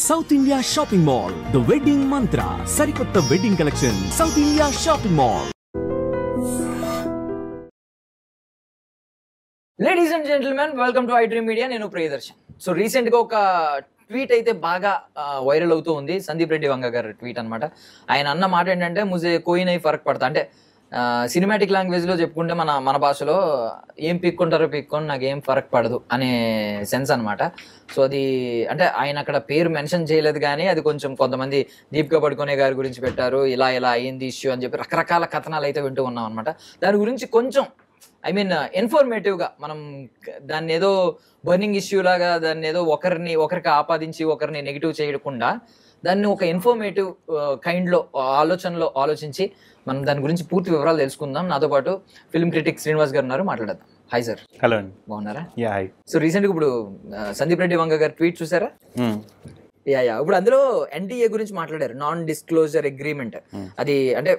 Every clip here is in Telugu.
South India Shopping Mall, the Wedding Mantra, సరికొత్త wedding collection, South India Shopping Mall. Ladies and gentlemen, welcome to I Dream Media. నేను ప్రియదర్శన్. సో రీసెంట్ గా ఒక ట్వీట్ అయితే బాగా వైరల్ అవుతూ ఉంది. సందీప్ రెడ్డి వంగ గారి ట్వీట్ అనమాట. ఆయన అన్న మాట ఏంటంటే, ముజే కోయి నై ఫరక్ పడతా, అంటే సినిమాటిక్ లాంగ్వేజ్ లో చెప్పుకుంటే మన భాషలో ఏం పీక్కుంటారో పీక్కొని నాకు ఏం ఫరక్ పడదు అనే సెన్స్ అనమాట. సో అది అంటే ఆయన అక్కడ పేరు మెన్షన్ చేయలేదు, కానీ అది కొంచెం కొంతమంది దీపికా పడుకునే గారి గురించి పెట్టారు, ఇలా అయ్యింది ఇష్యూ అని చెప్పి రకరకాల కథనాలు అయితే వింటూ ఉన్నాం అనమాట. దాని గురించి కొంచెం ఇన్ఫర్మేటివ్గా మనం దాన్ని ఏదో బర్నింగ్ ఇష్యూ లాగా దాన్ని ఏదో ఒకరికి ఆపాదించి ఒకరిని నెగిటివ్ చేయకుండా దాన్ని ఒక ఇన్ఫర్మేటివ్ కైండ్లో ఆలోచించి మనం దాని గురించి పూర్తి వివరాలు తెలుసుకుందాం. నాతో పాటు ఫిల్మ్ క్రిటిక్ శ్రీనివాస్ గారు ఉన్నారు, మాట్లాడదాం. Hi sir. హలో అండి. బాగున్నారా? హాయ్. సో రీసెంట్గా ఇప్పుడు సందీప్ రెడ్డి వంగ గారు ట్వీట్ చూసారా? ఇప్పుడు అందులో ఎన్టీఏ గురించి మాట్లాడారు, నాన్ డిస్క్లోజర్ అగ్రిమెంట్. అది అంటే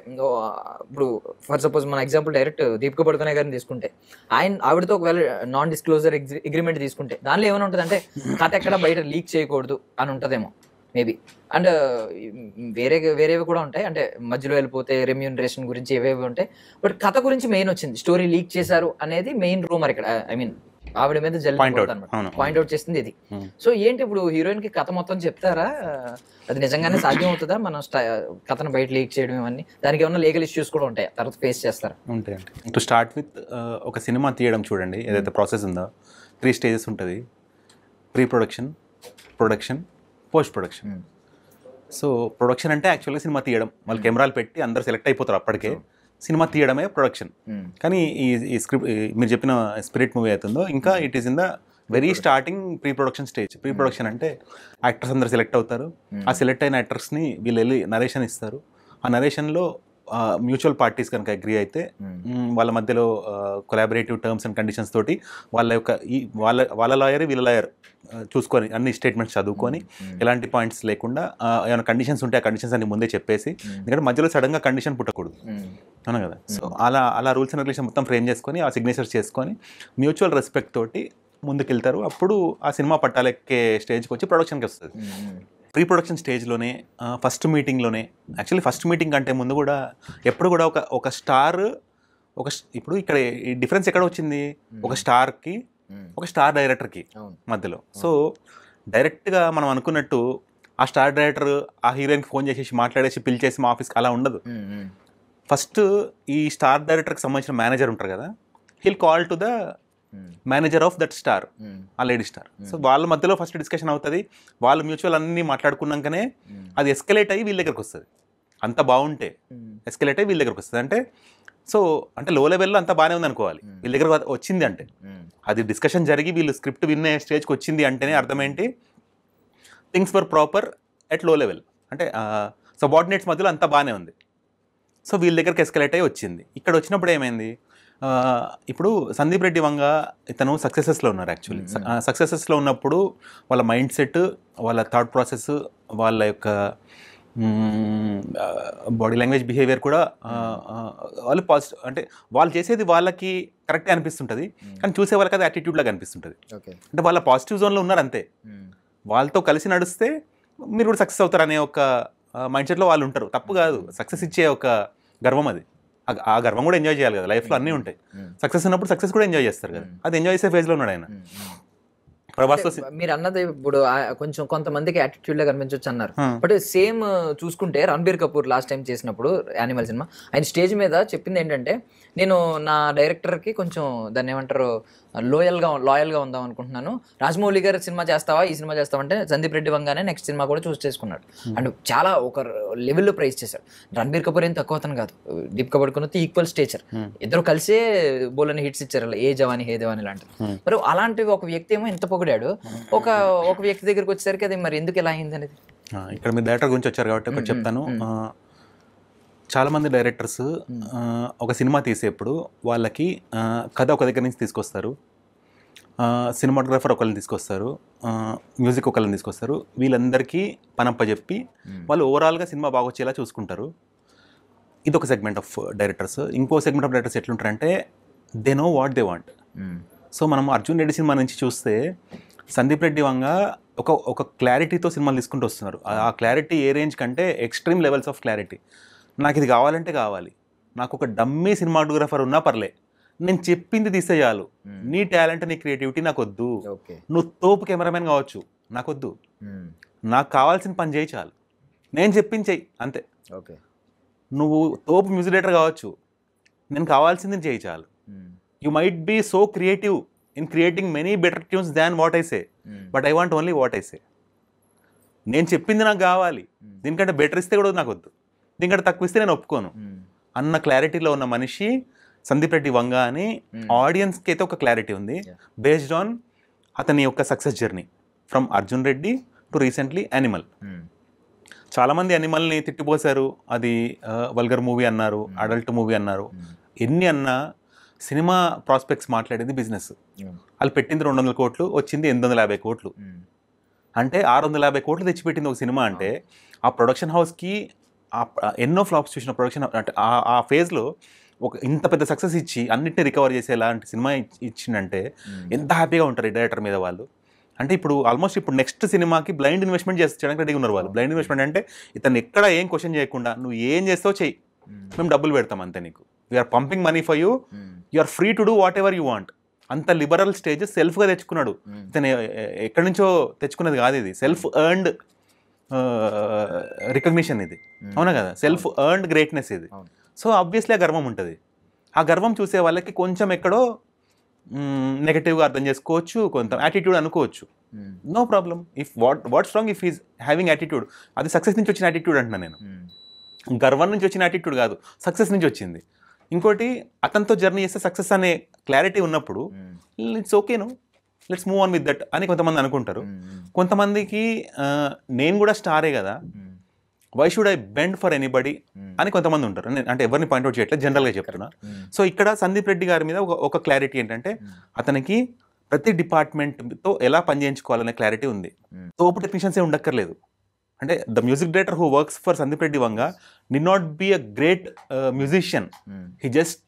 ఇప్పుడు ఫర్ సపోజ్ మన ఎగ్జాంపుల్ డైరెక్ట్ దీపికా పడుకునే గారిని తీసుకుంటే, ఆవిడతో ఒకవేళ నాన్ డిస్క్లోజర్ అగ్రిమెంట్ తీసుకుంటే దానిలో ఏమైనా ఉంటుంది అంటే కథ ఎక్కడ బయట లీక్ చేయకూడదు అని ఉంటుందేమో మేబీ. అండ్ వేరేవి కూడా ఉంటాయి, అంటే మధ్యలో వెళ్ళిపోతే రెమ్యూనరేషన్ గురించి ఏవేవి ఉంటాయి. బట్ కథ గురించి మెయిన్ వచ్చింది, స్టోరీ లీక్ చేశారు అనేది మెయిన్ రూమర్ ఇక్కడ. ఆవిడ మీద పాయింట్ అవుట్ చేస్తుంది ఇది. సో ఏంటి ఇప్పుడు హీరోయిన్ కి కథ మొత్తం చెప్తారా? అది నిజంగానే సాధ్యం అవుతుందా మనం కథను బయట లీక్ చేయడం? ఇవన్నీ దానికి ఏమన్నా లీగల్ ఇష్యూస్ కూడా ఉంటాయి, తర్వాత ఫేస్ చేస్తారా? ఉంటాయండి. టు స్టార్ట్ విత్, ఒక సినిమా తీయడం చూడండి, ఏదైతే ప్రాసెస్ ఉందో 3 స్టేజెస్ ఉంటుంది. Pre production, production, post production. So production అంటే యాక్చువల్గా సినిమా తీయడం, వాళ్ళు కెమెరాలు పెట్టి అందరు సెలెక్ట్ అయిపోతారు, అప్పటికే సినిమా తీయడమే ప్రొడక్షన్. కానీ ఈ స్క్రిప్ట్ మీరు చెప్పిన స్పిరిట్ మూవీ అవుతుందో ఇంకా it is in the very starting pre production stage. Pre production అంటే యాక్టర్స్ అందరు సెలెక్ట్ అవుతారు, ఆ సెలెక్ట్ అయిన యాక్టర్స్ని వీళ్ళు వెళ్ళి నరేషన్ ఇస్తారు. ఆ నరేషన్లో మ్యూచువల్ పార్టీస్ కనుక అగ్రీ అయితే వాళ్ళ మధ్యలో కొలాబరేటివ్ టర్మ్స్ అండ్ కండిషన్స్ తోటి వాళ్ళ యొక్క వాళ్ళ లాయర్ వీళ్ళ లాయర్ చూసుకొని అన్ని స్టేట్మెంట్స్ చదువుకొని ఎలాంటి పాయింట్స్ లేకుండా ఏమైనా కండిషన్స్ ఉంటే ఆ కండిషన్స్ అన్ని ముందే చెప్పేసి, ఎందుకంటే మధ్యలో సడన్గా కండిషన్ పుట్టకూడదు, అవునా కదా. సో అలా రూల్స్ అండ్ రెగ్యులేషన్ మొత్తం ఫ్రేమ్ చేసుకొని ఆ సిగ్నేచర్స్ చేసుకొని మ్యూచువల్ రెస్పెక్ట్ తోటి ముందుకెళ్తారు. అప్పుడు ఆ సినిమా పట్టాలెక్కే స్టేజ్కి వచ్చి ప్రొడక్షన్కి వస్తుంది. ప్రీ ప్రొడక్షన్ స్టేజ్లోనే ఫస్ట్ మీటింగ్లోనే, యాక్చువల్లీ ఫస్ట్ మీటింగ్ కంటే ముందు కూడా ఎప్పుడు కూడా ఒక స్టార్ ఇప్పుడు ఇక్కడ ఈ డిఫరెన్స్ ఎక్కడ వచ్చింది, ఒక స్టార్కి ఒక స్టార్ డైరెక్టర్కి మధ్యలో. సో డైరెక్ట్గా మనం అనుకున్నట్టు ఆ స్టార్ డైరెక్టర్ ఆ హీరోయిన్కి ఫోన్ చేసేసి మాట్లాడేసి పిలిచేసి మా ఆఫీస్కి అలా ఉండదు. ఫస్ట్ ఈ స్టార్ డైరెక్టర్కి సంబంధించిన మేనేజర్ ఉంటారు కదా, he'll call to the manager of that star, ఆ లేడీ స్టార్. సో వాళ్ళ మధ్యలో ఫస్ట్ డిస్కషన్ అవుతుంది. వాళ్ళు మ్యూచువల్ అన్నీ మాట్లాడుకున్నాకనే అది ఎస్కలేట్ అయ్యి వీళ్ళ దగ్గరకు వస్తుంది. అంత బాగుంటే ఎస్కలేట్ అయ్యి వీళ్ళ దగ్గరకు వస్తుంది. అంటే సో అంటే లో లెవెల్లో అంతా బాగానే ఉంది అనుకోవాలి, వీళ్ళ దగ్గర వచ్చింది అంటే అది డిస్కషన్ జరిగి వీళ్ళు స్క్రిప్ట్ విన్నే స్టేజ్కి వచ్చింది అంటేనే అర్థం ఏంటి, థింగ్స్ వర్ ప్రాపర్ ఎట్ లో లెవెల్, అంటే సబార్డినేట్స్ మధ్యలో అంతా బాగానే ఉంది. సో వీళ్ళ దగ్గరికి ఎస్కలేట్ అయ్యి వచ్చింది. ఇక్కడ వచ్చినప్పుడు ఏమైంది, ఇప్పుడు సందీప్ రెడ్డి వంగ ఇతను సక్సెసెస్లో ఉన్నారు. యాక్చువల్లీ సక్సెసెస్లో ఉన్నప్పుడు వాళ్ళ మైండ్ సెట్, వాళ్ళ థాట్ ప్రాసెస్, వాళ్ళ యొక్క బాడీ లాంగ్వేజ్, బిహేవియర్ కూడా వాళ్ళు పాజిటివ్, అంటే వాళ్ళు చేసేది వాళ్ళకి కరెక్టే అనిపిస్తుంటుంది, కానీ చూసే వాళ్ళకి అది యాటిట్యూడ్ లాగా అనిపిస్తుంటుంది. అంటే వాళ్ళ పాజిటివ్ జోన్లో ఉన్నారు అంతే, వాళ్ళతో కలిసి నడిస్తే మీరు కూడా సక్సెస్ అవుతారు అనే ఒక మైండ్ సెట్లో వాళ్ళు ఉంటారు. తప్పు కాదు, సక్సెస్ ఇచ్చే ఒక గర్వం అది. ఆ గర్వం కూడా ఎంజాయ్ చేయాలి కదా, లైఫ్లో అన్నీ ఉంటాయి. సక్సెస్ ఉన్నప్పుడు సక్సెస్ కూడా ఎంజాయ్ చేస్తారు కదా, అది ఎంజాయ్ చేసే ఫేజ్లో ఉన్నాడు ఆయన. మీరు అన్నది ఇప్పుడు కొంచెం కొంతమందికి యాటిట్యూడ్ లా కనిపించవచ్చు అన్నారు, బట్ సేమ్ చూసుకుంటే రణబీర్ కపూర్ లాస్ట్ టైం చేసినప్పుడు యానిమల్ సినిమా, ఆయన స్టేజ్ మీద చెప్పింది ఏంటంటే, నేను నా డైరెక్టర్కి కొంచెం దాన్ని ఏమంటారు లాయల్గా ఉందాం అనుకుంటున్నాను, రాజమౌళి గారి సినిమా చేస్తావా, ఈ సినిమా చేస్తావా అంటే సందీప్ రెడ్డి వంగానే నెక్స్ట్ సినిమా కూడా చూస్ చేసుకున్నాడు. అండ్ చాలా ఒక లెవెల్లో ప్రైజ్ చేశాడు. రణబీర్ కపూర్ ఏం తక్కువ అతను కాదు, దీపికా పడుకున్న ఈక్వల్ స్టేచర్, ఇద్దరు కలిసే బోలని హిట్స్ ఇచ్చారు, ఏ జవాని హే జవాని లాంటిది. మరి అలాంటివి ఒక వ్యక్తి ఏమో ఇంత పొగిడాడు, ఒక వ్యక్తి దగ్గరికి వచ్చేసరికి అది మరి ఎందుకు ఇలా అయింది అనేది. ఇక్కడ మీరు డైరెక్టర్ గురించి వచ్చారు కాబట్టి ఒకటి చెప్తాను. చాలామంది డైరెక్టర్స్ ఒక సినిమా తీసేప్పుడు వాళ్ళకి కథ ఒక దగ్గర నుంచి తీసుకొస్తారు, సినిమాటోగ్రాఫర్ ఒకళ్ళని తీసుకొస్తారు, మ్యూజిక్ ఒకళ్ళని తీసుకొస్తారు, వీళ్ళందరికీ పనప్పచెప్పి వాళ్ళు ఓవరాల్గా సినిమా బాగొచ్చేలా చూసుకుంటారు. ఇది ఒక సెగ్మెంట్ ఆఫ్ డైరెక్టర్స్. ఇంకో సెగ్మెంట్ ఆఫ్ డైరెక్టర్స్ ఎట్లుంటారంటే, they know what they want. So మనం అర్జున్ రెడ్డి సినిమా నుంచి చూస్తే సందీప్ రెడ్డి వంగ ఒక క్లారిటీతో సినిమాలు తీసుకుంటూ వస్తున్నారు. ఆ క్లారిటీ ఏ రేంజ్ కంటే ఎక్స్ట్రీమ్ లెవెల్స్ ఆఫ్ క్లారిటీ. నాకు ఇది కావాలంటే కావాలి, నాకు ఒక డమ్మీ సినిమాటోగ్రఫర్ ఉన్నా పర్లే, నేను చెప్పింది తీస్తే చాలు, నీ టాలెంట్ నీ క్రియేటివిటీ నాకు వద్దు, నువ్వు తోపు కెమెరామెన్ కావచ్చు నాకు వద్దు, నాకు కావాల్సిన పని చేయి చాలు, నేను చెప్పింది చెయ్యి అంతే. నువ్వు తోపు మ్యూజిక్ డైరెక్టర్ కావచ్చు, నేను కావాల్సింది చేయి చాలు. You might be so creative in creating many better tunes than what I say, but I want only what I say. నేను చెప్పింది నాకు కావాలి, దీనికంటే బెటర్ ఇస్తే కూడా నాకు వద్దు, దీనికంటే తక్కువ ఇస్తే నేను ఒప్పుకోను అన్న క్లారిటీలో ఉన్న మనిషి సందీప్ రెడ్డి వంగ అని ఆడియన్స్కి అయితే ఒక క్లారిటీ ఉంది బేస్డ్ ఆన్ అతని యొక్క success journey from Arjun Reddy to recently animal. చాలామంది యానిమల్ని తిట్టిపోసారు, అది వల్గర్ మూవీ అన్నారు, అడల్ట్ మూవీ అన్నారు. ఎన్ని అన్నా సినిమా ప్రాస్పెక్ట్స్ మాట్లాడేది బిజినెస్. వాళ్ళు పెట్టింది 200 కోట్లు, వచ్చింది 850 కోట్లు. అంటే 650 కోట్లు తెచ్చిపెట్టింది ఒక సినిమా. అంటే ఆ ప్రొడక్షన్ హౌస్కి ఎన్నో ఫ్లాప్స్ చూసిన ప్రొడక్షన్ అంటే ఆ ఫేజ్లో ఒక ఇంత పెద్ద సక్సెస్ ఇచ్చి అన్నింటినీ రికవర్ చేసేలాంటి సినిమా ఇచ్చిందంటే ఎంత హ్యాపీగా ఉంటారు ఈ డైరెక్టర్ మీద వాళ్ళు. అంటే ఇప్పుడు ఆల్మోస్ట్ ఇప్పుడు నెక్స్ట్ సినిమాకి బ్లైండ్ ఇన్వెస్ట్మెంట్ చేయడానికి రెడీగా ఉన్నారు వాళ్ళు. బ్లైండ్ ఇన్వెస్ట్మెంట్ అంటే ఇతను ఎక్కడ ఏం క్వశ్చన్ చేయకుండా నువ్వు ఏం చేస్తావు చెయ్యి, మేము డబ్బులు పెడతాం అంతే, నీకు we are pumping money for you, you are free to do whatever you want. అంత లిబరల్ స్టేజ్ సెల్ఫ్గా తెచ్చుకున్నాడు ఇతను. ఎక్కడి నుంచో తెచ్చుకున్నది కాదు ఇది, సెల్ఫ్ ఎర్న్డ్ రికగ్నిషన్ ఇది, అవునా కదా, సెల్ఫ్ ఎర్న్డ్ గ్రేట్నెస్ ఇది. సో ఆబ్వియస్లీ ఆ గర్వం ఉంటుంది. ఆ గర్వం చూసే వాళ్ళకి కొంచెం ఎక్కడో నెగటివ్గా అర్థం చేసుకోవచ్చు, కొంత యాటిట్యూడ్ అనుకోవచ్చు. No problem. If what's wrong if is having attitude. అది సక్సెస్ నుంచి వచ్చిన యాటిట్యూడ్ అంటున్నా నేను, గర్వం నుంచి వచ్చిన యాటిట్యూడ్ కాదు, సక్సెస్ నుంచి వచ్చింది. ఇంకోటి అతనితో జర్నీ చేస్తే సక్సెస్ అనే క్లారిటీ ఉన్నప్పుడు ఇట్స్ ఓకేను, let's move on with that అని కొంతమంది అనుకుంటారు. కొంతమందికి నేను కూడా స్టారే కదా, why should I bend for anybody అని కొంతమంది ఉంటారు. అంటే ఎవరిని పాయింట్అవుట్ చేయట్లేదు, జనరల్గా చెప్తున్నా. సో ఇక్కడ సందీప్ రెడ్డి గారి మీద ఒక క్లారిటీ ఏంటంటే అతనికి ప్రతి డిపార్ట్మెంట్తో ఎలా పనిచేయించుకోవాలనే క్లారిటీ ఉంది. తోపు టెక్నీషియన్సే ఉండక్కర్లేదు. అంటే the music director who works for Sandeep Reddy Vanga need not be a great musician, he just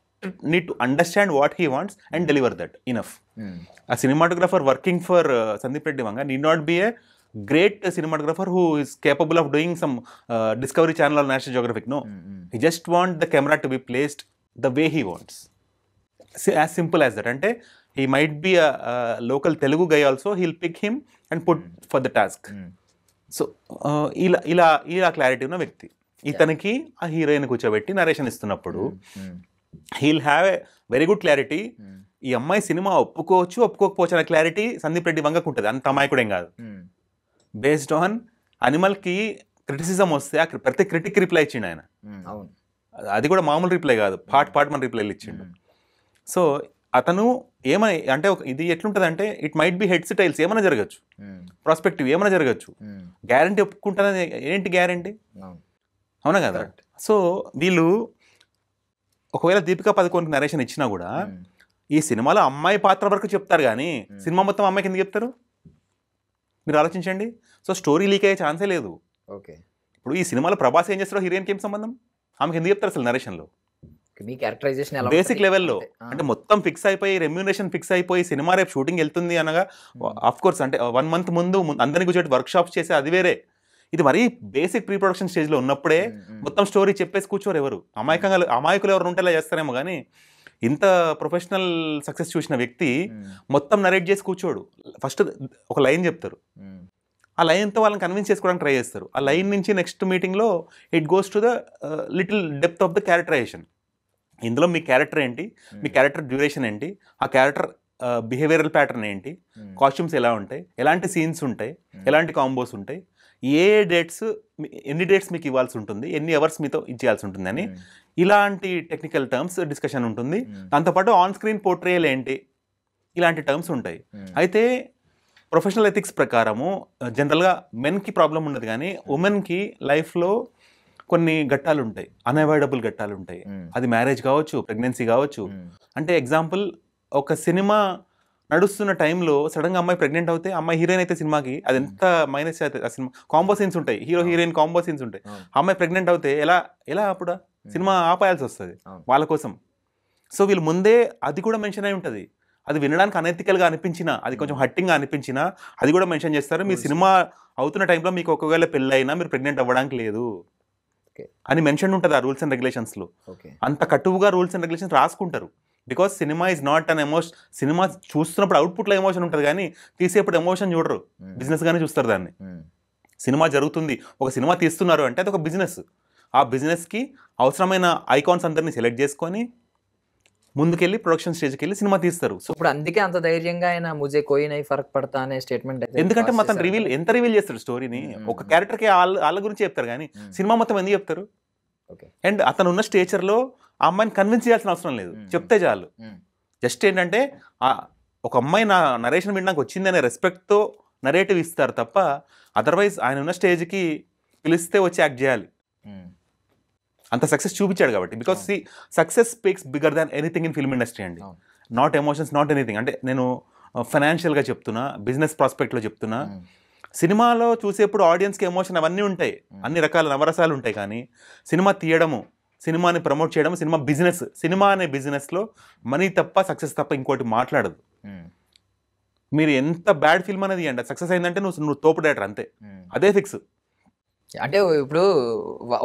need to understand what he wants and deliver that enough. ఆ cinematographer working for Sandeep Reddy Vanga need not be a great cinematographer who is capable of doing some Discovery Channel or National Geographic. No, he just want the camera to be placed the way he wants. As simple as that. Ante he might be a local Telugu guy also, he'll pick him and put for the task. So ila clarity ఉన్న వ్యక్తి. ఇతనికి ఆ హీరోయిన్ కూర్చోబెట్టి నరేషన్ ఇస్తున్నప్పుడు he'll have a very good clarity. ఈ అమ్మాయి సినిమా ఒప్పుకోవచ్చు ఒప్పుకోకపోవచ్చు అనే క్లారిటీ సందీప్ రెడ్డి వంగకు ఉంటుంది. అంత అమాయకుడేం కాదు. బేస్డ్ ఆన్ అనిమల్కి క్రిటిసిజం వస్తే ప్రతి క్రిటిక్ రిప్లై ఇచ్చిండు ఆయన. అది కూడా మామూలు రిప్లై కాదు, పార్ట్ మన రిప్లైలు ఇచ్చిండు. సో అతను ఏమై అంటే ఇది ఎట్లుంటుంది అంటే it might be heads tiles ఏమైనా జరగచ్చు, ప్రాస్పెక్టివ్ ఏమైనా జరగచ్చు. గ్యారంటీ ఒప్పుకుంటానని ఏంటి గ్యారంటీ, అవునా కదా. సో వీళ్ళు ఒకవేళ దీపికా పదుకోన్కి నరేషన్ ఇచ్చినా కూడా ఈ సినిమాలో అమ్మాయి పాత్ర వరకు చెప్తారు కానీ సినిమా మొత్తం అమ్మాయికి ఎందుకు చెప్తారు మీరు ఆలోచించండి. సో స్టోరీ లీక్ అయ్యే ఛాన్సే లేదు. ఓకే, ఇప్పుడు ఈ సినిమాలో ప్రభాస్ ఏం చేస్తారో హీరోయిన్కి ఏం సంబంధం, ఆమెకి ఎందుకు చెప్తారు అసలు నరేషన్లో బేసిక్ లెవెల్లో. అంటే మొత్తం ఫిక్స్ అయిపోయి రెమ్యూనరేషన్ ఫిక్స్ అయిపోయి సినిమా రేపు షూటింగ్ వెళ్తుంది అనగా ఆఫ్ కోర్స్ అంటే 1 month ముందు అందరినీ కూర్చోటి వర్క్ షాప్స్ చేసి అది వేరే. ఇది మరీ బేసిక్ ప్రీ ప్రొడక్షన్ స్టేజ్లో ఉన్నప్పుడే మొత్తం స్టోరీ చెప్పేసి కూర్చోరు ఎవరు. అమాయకులు ఎవరు ఉంటే ఇలా చేస్తారేమో కానీ ఇంత ప్రొఫెషనల్ సక్సెస్ చూసిన వ్యక్తి మొత్తం నరేట్ చేసి కూర్చోడు. ఫస్ట్ ఒక లైన్ చెప్తారు, ఆ లైన్తో వాళ్ళని కన్విన్స్ చేసుకోవడానికి ట్రై చేస్తారు. ఆ లైన్ నుంచి నెక్స్ట్ మీటింగ్లో it goes to the little depth of the characterization. ఇందులో మీ క్యారెక్టర్ ఏంటి, మీ క్యారెక్టర్ డ్యూరేషన్ ఏంటి, ఆ క్యారెక్టర్ బిహేవియరల్ ప్యాటర్న్ ఏంటి, కాస్ట్యూమ్స్ ఎలా ఉంటాయి, ఎలాంటి సీన్స్ ఉంటాయి, ఎలాంటి కాంబోస్ ఉంటాయి, ఎన్ని డేట్స్ మీకు ఇవ్వాల్సి ఉంటుంది, ఎన్ని అవర్స్ మీతో ఇచ్చేయాల్సి ఉంటుంది అని ఇలాంటి టెక్నికల్ టర్మ్స్ డిస్కషన్ ఉంటుంది. దాంతోపాటు ఆన్ స్క్రీన్ పోర్ట్రేయల్ ఏంటి, ఇలాంటి టర్మ్స్ ఉంటాయి. అయితే ప్రొఫెషనల్ ఎథిక్స్ ప్రకారము జనరల్గా మెన్కి ప్రాబ్లం ఉండదు కానీ ఉమెన్కి లైఫ్లో కొన్ని ఘట్టాలు ఉంటాయి, అన్అవాయిడబుల్ ఘట్టాలు ఉంటాయి. అది మ్యారేజ్ కావచ్చు, ప్రెగ్నెన్సీ కావచ్చు. అంటే ఎగ్జాంపుల్ ఒక సినిమా నడుస్తున్న టైంలో సడన్గా అమ్మాయి ప్రెగ్నెంట్ అవుతే, అమ్మాయి హీరోయిన్ అయితే సినిమాకి అది ఎంత మైనస్ అవుతుంది. ఆ సినిమా కాంబో సీన్స్ ఉంటాయి, హీరో హీరోయిన్ కాంబో సీన్స్ ఉంటాయి. అమ్మాయి ప్రెగ్నెంట్ అవుతే ఎలా అప్పుడు సినిమా ఆపాయాల్సి వస్తుంది వాళ్ళ కోసం. సో వీళ్ళు ముందే అది కూడా మెన్షన్ అయి ఉంటుంది, అది వినడానికి అనెథికల్గా అనిపించినా, అది కొంచెం హట్టింగ్గా అనిపించినా అది కూడా మెన్షన్ చేస్తారు. మీ సినిమా అవుతున్న టైంలో మీకు ఒకవేళ పెళ్ళైనా మీరు ప్రెగ్నెంట్ అవ్వడానికి లేదు అని మెన్షన్ ఉంటుంది ఆ రూల్స్ అండ్ రెగ్యులేషన్స్లో. అంత కటువుగా రూల్స్ అండ్ రెగ్యులేషన్స్ రాసుకుంటారు. Because cinema is not an emotion. Cinema చూస్తున్నప్పుడు అవుట్పుట్లో ఎమోషన్ ఉంటుంది కానీ తీసేప్పుడు ఎమోషన్ చూడరు, బిజినెస్గానే చూస్తారు దాన్ని. సినిమా జరుగుతుంది, ఒక సినిమా తీస్తున్నారు అంటే అది ఒక బిజినెస్. ఆ బిజినెస్కి అవసరమైన ఐకాన్స్ అందరినీ సెలెక్ట్ చేసుకొని ముందుకెళ్ళి ప్రొడక్షన్ స్టేజ్కి వెళ్ళి సినిమా తీస్తారు. సో ఇప్పుడు అందుకే అంత ధైర్యంగా ఆయన ముజే కోయి నై ఫరక్ పడతా అనే స్టేట్మెంట్ ఎందుకంటే మొత్తం ఎంత రివీల్ చేస్తాడు స్టోరీని. ఒక క్యారెక్టర్కి వాళ్ళ గురించి చెప్తారు కానీ సినిమా మొత్తం ఎందుకు చెప్తారు? అండ్ అతను ఉన్న స్టేచర్లో ఆ అమ్మాయిని కన్విన్స్ చేయాల్సిన అవసరం లేదు, చెప్తే చాలు. జస్ట్ ఏంటంటే ఒక అమ్మాయి నా నరేషన్ వినడానికి వచ్చింది అనే రెస్పెక్ట్తో నరేటివ్ ఇస్తారు తప్ప అదర్వైజ్ ఆయన ఉన్న స్టేజ్కి పిలిస్తే వచ్చి యాక్ట్ చేయాలి. అంత సక్సెస్ చూపించాడు కాబట్టి. Because success speaks bigger than anything in film industry అండి. Not emotions, not anything. అంటే నేను ఫైనాన్షియల్గా చెప్తున్నా, బిజినెస్ ప్రాస్పెక్ట్లో చెప్తున్నా. సినిమాలో చూసేప్పుడు ఆడియన్స్కి ఎమోషన్ అవన్నీ ఉంటాయి, అన్ని రకాల నవరసాలు ఉంటాయి. కానీ సినిమా తీయడము, సినిమాని ప్రమోట్ చేయడం, సినిమా బిజినెస్. సినిమా అనే బిజినెస్లో మనీ తప్ప సక్సెస్ తప్ప ఇంకోటి మాట్లాడదు. మీరు ఎంత బ్యాడ్ ఫిల్మ్ అనేది ఇవ్వండి, సక్సెస్ అయిందంటే నువ్వు తోపు డైరెక్టర్ అంతే, అదే ఫిక్స్. అంటే ఇప్పుడు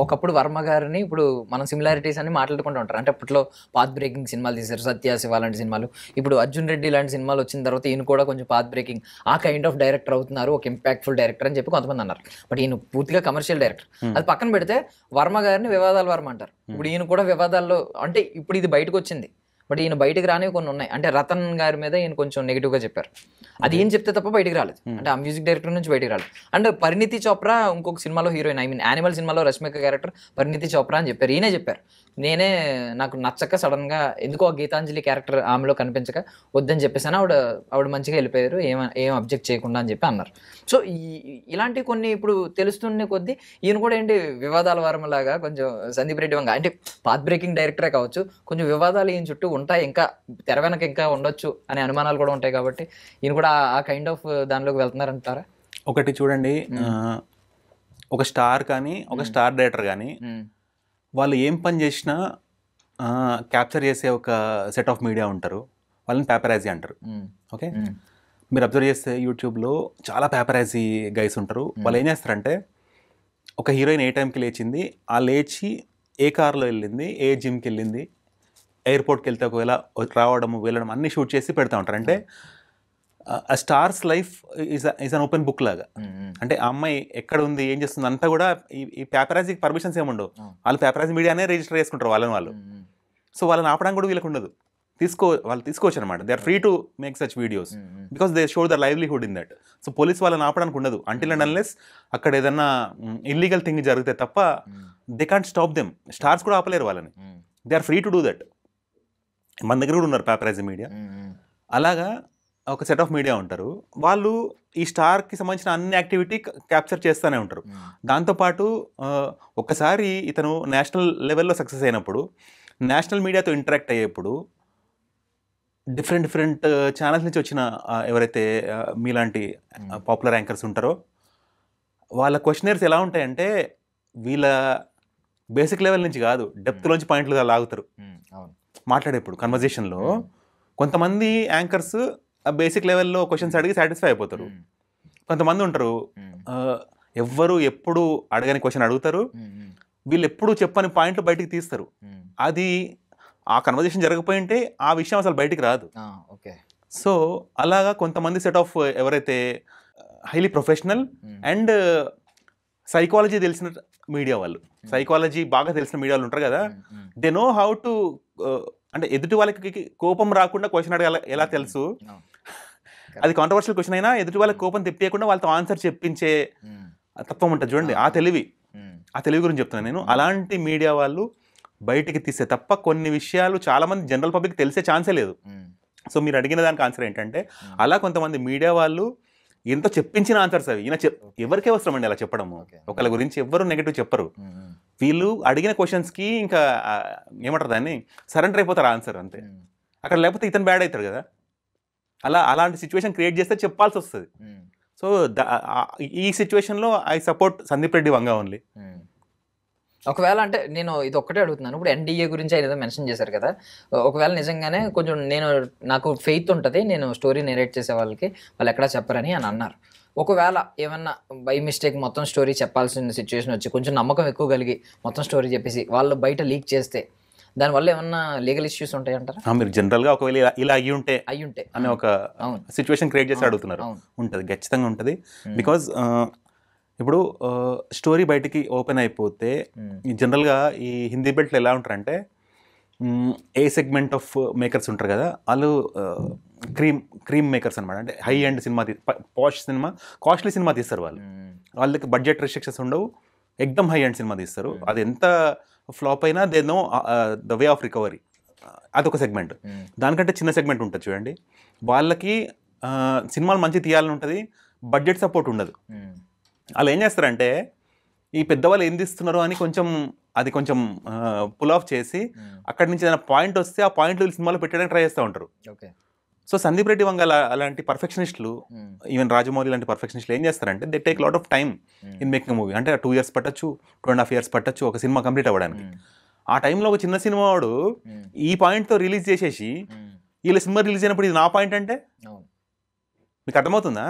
ఒకప్పుడు వర్మ గారిని ఇప్పుడు మనం సిమిలారిటీస్ అని మాట్లాడుకుంటూ ఉంటారు. అంటే అప్పట్లో పాత్ బ్రేకింగ్ సినిమాలు తీశారు, సత్య శివ లాంటి సినిమాలు. ఇప్పుడు అర్జున్ రెడ్డి లాంటి సినిమాలు వచ్చిన తర్వాత ఈయన కూడా కొంచెం పాత్ బ్రేకింగ్ ఆ కైండ్ ఆఫ్ డైరెక్టర్ అవుతున్నారు, ఒక ఇంపాక్ట్ఫుల్ డైరెక్టర్ అని చెప్పి కొంతమంది అన్నారు. బట్ ఈయన పూర్తిగా కమర్షియల్ డైరెక్టర్. అది పక్కన పెడితే వర్మ గారిని వివాదాల వర్మ అంటారు. ఇప్పుడు ఈయన కూడా వివాదాల్లో, అంటే ఇప్పుడు ఇది బయటకు వచ్చింది బట్ ఈయన బయటకు రానివి కొన్ని ఉన్నాయి. అంటే రతన్ గారి మీద ఈయన కొంచెం నెగిటివ్గా చెప్పారు, అది ఈయన చెప్తే తప్ప బయటకు రాలేదు. అంటే ఆ మ్యూజిక్ డైరెక్టర్ నుంచి బయటకు రాలేదు. అండ్ పరిణితి చోప్రా ఇంకొక సినిమాలో హీరోయిన్, ఐ మీన్ యానిమల్ సినిమాలో రష్మిక క్యారెక్టర్ పరిణితి చోప్రా అని చెప్పారు. ఈయనే చెప్పారు, నేనే నాకు నచ్చక సడన్గా ఎందుకో గీతాంజలి క్యారెక్టర్ ఆమెలో కనిపించక వద్దని చెప్పేసాను, ఆవిడ మంచిగా వెళ్ళిపోయారు, ఏం అబ్జెక్ట్ చేయకుండా అని చెప్పి అన్నారు. సో ఇలాంటి కొన్ని ఇప్పుడు తెలుస్తున్న కొద్దీ ఈయన కూడా ఏంటి వివాదాల వారంలాగా కొంచెం సందీప్ రెడ్డి వంగ అంటే పాత్ బ్రేకింగ్ డైరెక్టరే కావచ్చు, కొంచెం వివాదాలు ఈయన చుట్టూ ఉంటాయి, ఇంకా తెర వెనక ఇంకా ఉండొచ్చు అనే అనుమానాలు కూడా ఉంటాయి. కాబట్టి ఈయన కూడా ఆ కైండ్ ఆఫ్ దానిలోకి వెళ్తున్నారంటారా? ఒకటి చూడండి, ఒక స్టార్ కానీ ఒక స్టార్ డైరెక్టర్ కానీ వాళ్ళు ఏం పని చేసినా క్యాప్చర్ చేసే ఒక సెట్ ఆఫ్ మీడియా ఉంటారు, వాళ్ళని పేపరాజీ అంటారు. ఓకే, మీరు అబ్జర్వ్ చేస్తే యూట్యూబ్లో చాలా పేపరాజీ గైస్ ఉంటారు. వాళ్ళు ఏం చేస్తారంటే ఒక హీరోయిన్ ఏ టైంకి లేచింది, ఆ లేచి ఏ కార్లో వెళ్ళింది, ఏ జిమ్కి వెళ్ళింది, ఎయిర్పోర్ట్కి వెళ్తే ఒకవేళ రావడము వెళ్ళడం అన్నీ షూట్ చేసి పెడతా ఉంటారు. అంటే ఆ stars life is an open book లాగా. అంటే ఆ అమ్మాయి ఎక్కడ ఉంది, ఏం చేస్తుంది అంతా కూడా ఈ పేపరాజీకి పర్మిషన్స్ ఏముండవు. వాళ్ళు పేపరాజీ మీడియానే రిజిస్టర్ చేసుకుంటారు వాళ్ళు. సో వాళ్ళని ఆపడానికి కూడా వీళ్ళకి ఉండదు, వాళ్ళు తీసుకోవచ్చు అనమాట. They are free to make such videos because they show the livelihood in that. So police వాళ్ళని ఆపడానికి ఉండదు అంటిల్ అండ్ అన్లెస్ అక్కడ ఏదన్నా ఇల్లీగల్ థింగ్ జరిగితే తప్ప they can't stop them. Stars కూడా ఆపలేరు వాళ్ళని, they are free to do that. మన దగ్గర కూడా ఉన్నారు పేపరాజీ మీడియా. అలాగా ఒక సెట్ ఆఫ్ మీడియా ఉంటారు, వాళ్ళు ఈ స్టార్కి సంబంధించిన అన్ని యాక్టివిటీ క్యాప్చర్ చేస్తూనే ఉంటారు. దాంతోపాటు ఒకసారి ఇతను నేషనల్ లెవెల్లో సక్సెస్ అయినప్పుడు, నేషనల్ మీడియాతో ఇంటరాక్ట్ అయ్యేప్పుడు డిఫరెంట్ ఛానల్స్ నుంచి వచ్చిన ఎవరైతే మీలాంటి పాపులర్ యాంకర్స్ ఉంటారో వాళ్ళ క్వశ్చనర్స్ ఎలా ఉంటాయంటే వీళ్ళ బేసిక్ లెవెల్ నుంచి కాదు, డెప్త్లోంచి పాయింట్లు లాగుతారు మాట్లాడేప్పుడు కన్వర్జేషన్లో. కొంతమంది యాంకర్స్ బేసిక్ లెవెల్లో క్వశ్చన్స్ అడిగి సాటిస్ఫై అయిపోతారు. కొంతమంది ఉంటారు ఎవ్వరు ఎప్పుడు అడగని క్వశ్చన్ అడుగుతారు, వీళ్ళు ఎప్పుడు చెప్పని పాయింట్లు బయటికి తీస్తారు. అది ఆ కన్వర్జేషన్ జరగకపోయింటే ఆ విషయం అసలు బయటికి రాదు. సో అలాగా కొంతమంది సెట్ ఆఫ్ ఎవరైతే హైలీ ప్రొఫెషనల్ అండ్ సైకాలజీ తెలిసిన మీడియా వాళ్ళు, సైకాలజీ బాగా తెలిసిన మీడియా వాళ్ళు ఉంటారు కదా, దే నో హౌ టు, అంటే ఎదుటి వాళ్ళకి కోపం రాకుండా క్వశ్చన్ అడగాలి ఎలా తెలుసు, అది కాంట్రవర్షియల్ క్వశ్చన్ అయినా ఎదుటి వాళ్ళకి కోపం తెప్పియకుండా వాళ్ళతో ఆన్సర్ చెప్పించే తత్వం ఉంటుంది చూడండి, ఆ తెలివి గురించి చెప్తున్నాను నేను. అలాంటి మీడియా వాళ్ళు బయటికి తీస్తే తప్ప కొన్ని విషయాలు చాలామంది జనరల్ పబ్లిక్ తెలిసే ఛాన్సే లేదు. సో మీరు అడిగిన దానికి ఆన్సర్ ఏంటంటే అలా కొంతమంది మీడియా వాళ్ళు ఎంతో చెప్పించిన ఆన్సర్స్ అవి. ఎవరికే అవసరం అండి అలా చెప్పడము, ఒకళ్ళ గురించి ఎవ్వరు నెగిటివ్ చెప్పరు. వీళ్ళు అడిగిన క్వశ్చన్స్కి ఇంకా ఏమంటారు దాన్ని, సరెండర్ అయిపోతారు ఆన్సర్ అంతే. అక్కడ లేకపోతే ఇతను బ్యాడ్ అవుతాడు కదా. అలాంటి సిచ్యువేషన్ క్రియేట్ చేస్తే చెప్పాల్సి వస్తుంది. సో ఈ సిచ్యువేషన్లో I support Sandeep Reddy Vanga only. ఒకవేళ అంటే నేను ఇది ఒక్కటే అడుగుతున్నాను, ఇప్పుడు ఎన్డీఏ గురించి ఆయన ఏదో మెన్షన్ చేశారు కదా, ఒకవేళ నిజంగానే కొంచెం నాకు ఫెయిత్ ఉంటుంది, నేను స్టోరీ నేరేట్ చేసే వాళ్ళకి వాళ్ళు ఎక్కడా చెప్పరని అని అన్నారు. ఒకవేళ ఏమన్నా బై మిస్టేక్ మొత్తం స్టోరీ చెప్పాల్సిన సిచ్యువేషన్ వచ్చి కొంచెం నమ్మకం ఎక్కువ కలిగి మొత్తం స్టోరీ చెప్పేసి వాళ్ళు బయట లీక్ చేస్తే దానివల్ల ఏమన్నా లీగల్ ఇష్యూస్ ఉంటాయంటారా? మీరు జనరల్గా ఒకవేళ ఇలా అయ్యి ఉంటే అనే ఒక అవును సిచ్యువేషన్ క్రియేట్ చేసి అడుగుతున్నారు. ఉంటుంది, ఖచ్చితంగా ఉంటుంది. బికాజ్ ఇప్పుడు స్టోరీ బయటికి ఓపెన్ అయిపోతే జనరల్గా ఈ హిందీ బెల్ట్లో ఎలా ఉంటారంటే ఏ సెగ్మెంట్ ఆఫ్ మేకర్స్ ఉంటారు కదా, వాళ్ళు క్రీమ్ మేకర్స్ అనమాట. అంటే హై ఎండ్ సినిమా పాష్ సినిమా, కాస్ట్లీ సినిమా తీస్తారు వాళ్ళు. వాళ్ళకి బడ్జెట్ రెస్ట్రిక్షన్స్ ఉండవు, ఎక్దమ్ హై ఎండ్ సినిమా తీస్తారు. అది ఎంత ఫ్లాప్ అయినా they know the way of recovery. అదొక సెగ్మెంట్. దానికంటే చిన్న సెగ్మెంట్ ఉంటుంది చూడండి, వాళ్ళకి సినిమాలు మంచి తీయాలని ఉంటుంది, బడ్జెట్ సపోర్ట్ ఉండదు. వాళ్ళు ఏం చేస్తారంటే ఈ పెద్దవాళ్ళు ఏం తీస్తున్నారు అని కొంచెం పుల్ ఆఫ్ చేసి అక్కడి నుంచి ఏదైనా పాయింట్ వస్తే ఆ పాయింట్లు సినిమాలో పెట్టడానికి ట్రై చేస్తూ ఉంటారు. సో సందీప్ రెడ్డి వంగ అలాంటి పర్ఫెక్షనిస్టులు, ఈవెన్ రాజమౌళి లాంటి పర్ఫెక్షనిస్టులు ఏం చేస్తారంటే they take lot of time in making movie. అంటే 2 years పట్టచ్చు, 2.5 years పట్టచ్చు ఒక సినిమా కంప్లీట్ అవ్వడానికి. ఆ టైంలో ఒక చిన్న సినిమా వాడు ఈ పాయింట్తో రిలీజ్ చేసేసి వీళ్ళ సినిమా రిలీజ్ అయినప్పుడు ఇది నా పాయింట్ అంటే మీకు అర్థమవుతుందా?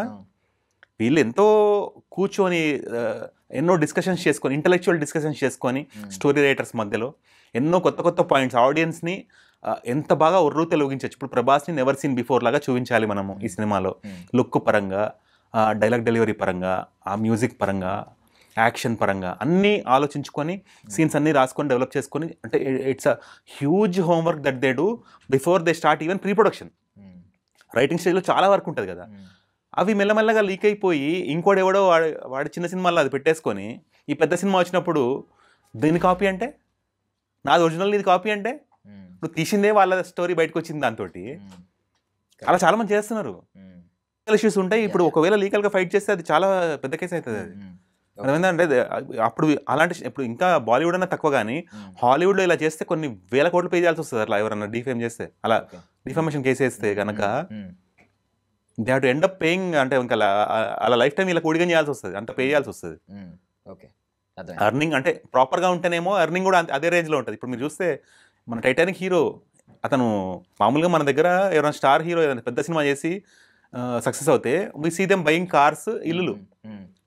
వీళ్ళు ఎంతో కూర్చొని ఎన్నో డిస్కషన్స్ చేసుకొని, ఇంటలెక్చువల్ డిస్కషన్స్ చేసుకొని స్టోరీ రైటర్స్ మధ్యలో ఎన్నో కొత్త పాయింట్స్ ఆడియన్స్ని ఎంత బాగా ఉర్రు తెలుగించవచ్చు. ఇప్పుడు ప్రభాస్ని నెవర్ సీన్ బిఫోర్ లాగా చూపించాలి మనము ఈ సినిమాలో, లుక్ పరంగా, డైలాగ్ డెలివరీ పరంగా, ఆ మ్యూజిక్ పరంగా, యాక్షన్ పరంగా అన్నీ ఆలోచించుకొని సీన్స్ అన్నీ రాసుకొని డెవలప్ చేసుకొని, అంటే it's a huge homework that they do before they start even pre production. Writing స్టేజ్లో చాలా వర్క్ ఉంటుంది కదా, అవి మెల్లమెల్లగా లీక్ అయిపోయి ఇంకోటి ఎవడో వాడి చిన్న సినిమాల్లో అది పెట్టేసుకొని ఈ పెద్ద సినిమా వచ్చినప్పుడు దీని కాపీ అంటే నాది ఒరిజినల్, ఇది కాపీ అంటే ఇప్పుడు తీసిందే వాళ్ళ స్టోరీ బయటకు వచ్చింది. దాంతో అలా చాలా మంది చేస్తున్నారు. ఇష్యూస్ ఉంటాయి. ఇప్పుడు ఒకవేళ లీగల్గా ఫైట్ చేస్తే అది చాలా పెద్ద కేసు అవుతుంది. అది ఏంటంటే అప్పుడు అలాంటి ఇప్పుడు ఇంకా బాలీవుడ్ అన్నా తక్కువ, కానీ హాలీవుడ్లో ఇలా చేస్తే కొన్ని వేల కోట్లు పే చేయాల్సి వస్తుంది. అట్లా ఎవరన్నా డిఫేమ్ చేస్తే, అలా డిఫామేషన్ కేసు వేస్తే కనుక they have to end up paying. అంటే ఇంకా అలా లైఫ్ టైం ఇలా కూడిగా చేయాల్సి వస్తుంది, అంత పే చేయాల్సి వస్తుంది. అర్నింగ్ అంటే ప్రాపర్గా ఉంటేనేమో అర్నింగ్ కూడా అదే రేంజ్లో ఉంటుంది. ఇప్పుడు మీరు చూస్తే మన టైటానిక్ హీరో, అతను మామూలుగా మన దగ్గర ఎవరైనా స్టార్ హీరో ఏదైనా పెద్ద సినిమా చేసి సక్సెస్ అవుతే we see them buying cars, ఇల్లులు.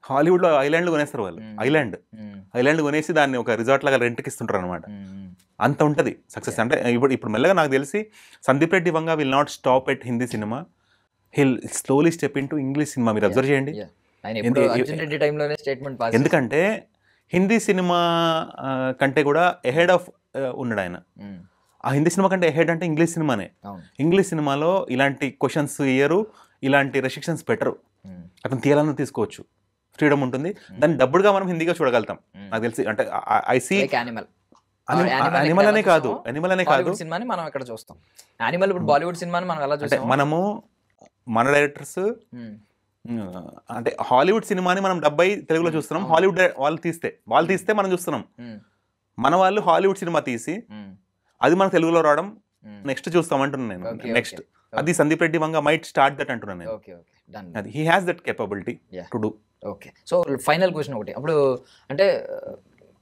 హాలీవుడ్లో ఐలాండ్లు కొనేస్తారు వాళ్ళు, ఐలాండ్ కొనేసి దాన్ని ఒక రిసార్ట్ లాగా రెంట్కి ఇస్తుంటారు అనమాట. అంత ఉంటుంది సక్సెస్. అంటే ఇప్పుడు మెల్లగా నాకు తెలిసి Sandeep Reddy Vanga will not stop at Hindi cinema, he'll slowly step in to English cinema. మీరు అబ్జర్వ్ చేయండి. ఎందుకంటే హిందీ సినిమా కంటే కూడా ఎహెడ్ ఆఫ్ ఉన్నాడు ఆయన. ఆ హిందీ సినిమా కంటే ఎహెడ్ అంటే ఇంగ్లీష్ సినిమానే. ఇంగ్లీష్ సినిమాలో ఇలాంటి క్వశ్చన్స్ ఇయ్యరు, ఇలాంటి రెస్ట్రిక్షన్స్ పెట్టరు. అతను తీయాలన్నా తీసుకోవచ్చు, ఫ్రీడమ్ ఉంటుంది. దాన్ని డబ్బుడుగా మనం హిందీగా చూడగలుగుతాం నాకు తెలిసి. అంటే ఐ సీ యానిమల్ అనే కాదు సినిమాని మనం ఎక్కడ చూస్తాం. యానిమల్ ఇప్పుడు బాలీవుడ్ సినిమాని మనం ఎలా చూస్తాం? మనము మన డైరెక్టర్స్ అంటే హాలీవుడ్ సినిమాని మనం 70 తెలుగులో చూస్తున్నాం. హాలీవుడ్ వాళ్ళు తీస్తే మనం చూస్తున్నాం. మన వాళ్ళు హాలీవుడ్ సినిమా తీసి అది మన తెలుగులో రావడం నెక్స్ట్ చూస్తాం అంటున్నాను నేను. నెక్స్ట్ అది సందీప్ రెడ్డి వంగ మైట్ స్టార్ట్ దట్ అంటున్నాను నేను. అది he has that capability to do. Okay, so final question ఒకటి. అప్పుడు అంటే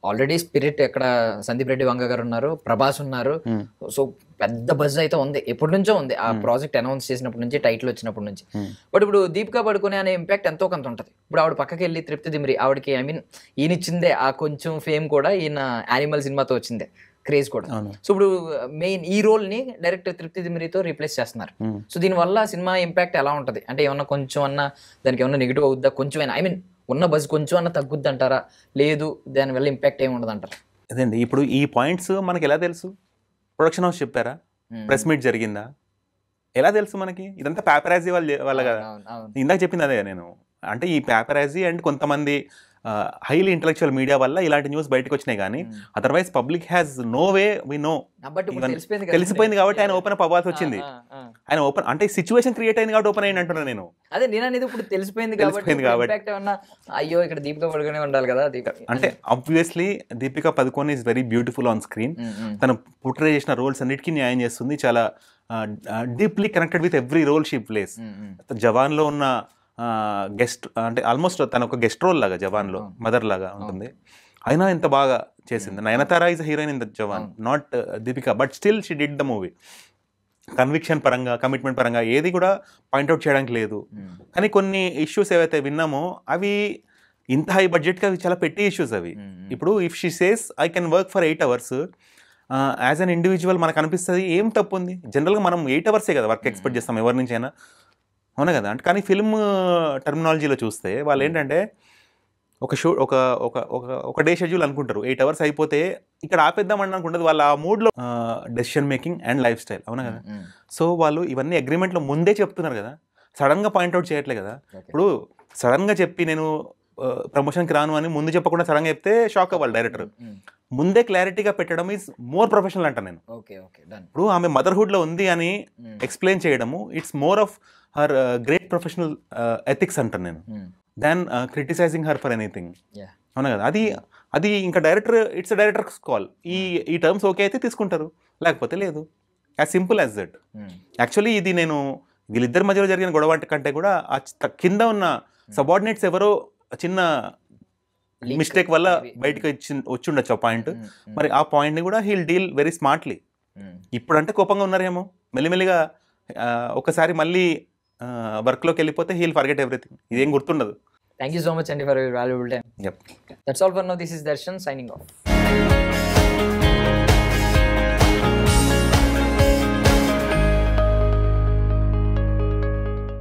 ఆల్రెడీ స్పిరిట్ ఎక్కడ సందీప్ రెడ్డి వంగ గారు ఉన్నారు, ప్రభాస్ ఉన్నారు. సో పెద్ద బజ్ అయితే ఉంది, ఎప్పటి నుంచో ఉంది. ఆ ప్రాజెక్ట్ అనౌన్స్ చేసినప్పటి నుంచి, టైటిల్ వచ్చినప్పటి నుంచి. బట్ ఇప్పుడు దీపికా పడుకునే అనే ఇంపాక్ట్ ఎంతో కొంత ఉంటుంది. ఇప్పుడు ఆవిడ పక్కకి వెళ్ళి తృప్తి దిమిరి, ఆవిడకి ఈయన ఇచ్చిందే ఆ కొంచెం ఫేమ్ కూడా ఈయన యానిమల్ సినిమాతో వచ్చిందే క్రేజ్ కూడా. సో ఇప్పుడు మెయిన్ ఈ రోల్ ని డైరెక్ట్ తృప్తి దిమిరితో రీప్లేస్ చేస్తున్నారు. సో దీనివల్ల సినిమా ఇంపాక్ట్ ఎలా ఉంటుంది? అంటే ఏమన్నా కొంచెం అన్నా దానికి ఏమన్నా నెగిటివ్ అవుద్దా? కొంచెం ఉన్న బజ్ కొంచెం అన్న తగ్గుద్ది అంటారా? లేదు దానివల్ల ఇంపాక్ట్ ఏమి ఉండదు అంటారా? అదండి, ఇప్పుడు ఈ పాయింట్స్ మనకి ఎలా తెలుసు? ప్రొడక్షన్ హౌస్ చెప్పారా? ప్రెస్ మీట్ జరిగిందా? ఎలా తెలుసు మనకి? ఇదంతా పేపరాజీ వాళ్ళ కదా. ఇందాక చెప్పింది అదే నేను. అంటే ఈ పేపరాజీ అండ్ కొంతమంది హైలీ ఇంటలెక్చువల్ మీడియా వల్ల ఇలాంటి న్యూస్ బయటకు వచ్చినాయి. కానీ otherwise public has no way we know. తెలిసిపోయింది కాబట్టి ఆయన ఓపెన్ అప్ అవ్వాల్సి వచ్చింది. ఆయన ఓపెన్ అంటే సిచ్యువేషన్ క్రియేట్ అయింది కాబట్టి ఓపెన్ అయింది అంటున్నాను నేను. అదే నేను అనేది ఇప్పుడు తెలిసిపోయింది కాబట్టి అయ్యో ఇక్కడ దీపిక పడుకునే ఉండాలి కదా. అంటే obviously Deepika Padukone is very beautiful on screen. తను పోర్ట్రే చేసిన రోల్స్ అన్నిటికీ న్యాయం చేస్తుంది. చాలా deeply connected with every role she plays. జవాన్లో ఉన్న గెస్ట్ అంటే ఆల్మోస్ట్ తన ఒక గెస్ట్ రోల్ లాగా జవాన్లో మదర్ లాగా ఉంటుంది. అయినా ఎంత బాగా చేసింది. Nayanthara is heroine in the Jawan, not Deepika, but still she did the movie. Conviction పరంగా, కమిట్మెంట్ పరంగా ఏది కూడా పాయింట్అవుట్ చేయడానికి లేదు. కానీ కొన్ని ఇష్యూస్ ఏవైతే విన్నామో అవి ఇంత హై బడ్జెట్గా అవి చాలా పెట్టి ఇష్యూస్ అవి. ఇప్పుడు if she says I can work for 8 hours as an individual, మనకు అనిపిస్తుంది ఏం తప్పు ఉంది. జనరల్గా మనం 8 hours కదా వర్క్ ఎక్స్పెక్ట్ చేస్తాం ఎవరి నుంచి అయినా, అవునా కదా. అంటే కానీ ఫిల్మ్ టర్మినాలజీలో చూస్తే వాళ్ళు ఏంటంటే ఒక షో ఒక ఒక ఒక డే షెడ్యూల్ అనుకుంటారు, 8 hours అయిపోతే ఇక్కడ ఆపేద్దామని అనుకుంటుంది. వాళ్ళు ఆ మూడ్లో decision making and life style, అవునా కదా. సో వాళ్ళు ఇవన్నీ అగ్రిమెంట్లో ముందే చెప్తున్నారు కదా, సడన్గా పాయింట్అవుట్ చేయట్లేదు కదా. ఇప్పుడు సడన్గా చెప్పి నేను ప్రమోషన్కి రాను అని ముందు చెప్పకుండా సడన్గా చెప్తే షాక్ అవ్వాలి డైరెక్టర్. ముందే క్లారిటీగా పెట్టడం ఈజ్ మోర్ ప్రొఫెషనల్ అంట నేను. ఇప్పుడు ఆమె మదర్హుడ్లో ఉంది అని ఎక్స్ప్లెయిన్ చేయడము it's more of her great professional ethics అంటాను నేను, దాన్ క్రిటిసైజింగ్ హర్ ఫర్ ఎనీథింగ్, అవునా కదా. అది ఇంకా డైరెక్టర్, ఇట్స్ డైరెక్టర్స్ కాల్. ఈ టర్మ్స్ ఓకే అయితే తీసుకుంటారు, లేకపోతే లేదు. As simple as that. Actually ఇది నేను వీళ్ళిద్దరి మధ్యలో జరిగిన గొడవ కంటే కూడా కింద ఉన్న సబార్డినేట్స్ ఎవరో చిన్న మిస్టేక్ వల్ల బయటకు వచ్చి ఉండొచ్చు ఆ పాయింట్. మరి ఆ పాయింట్ని కూడా హీల్ డీల్ వెరీ స్మార్ట్లీ. ఇప్పుడు అంటే కోపంగా ఉన్నారేమో, మెల్లిమెల్లిగా ఒకసారి మళ్ళీ వర్క్లోకి వెళ్ళిపోతే హీల్ ఫర్గెట్ ఎవ్రీథింగ్, ఇదేం గుర్తుండదు. Thank you so much, Andy, for your valuable time. Yep. That's all for now. This is Darshan signing off.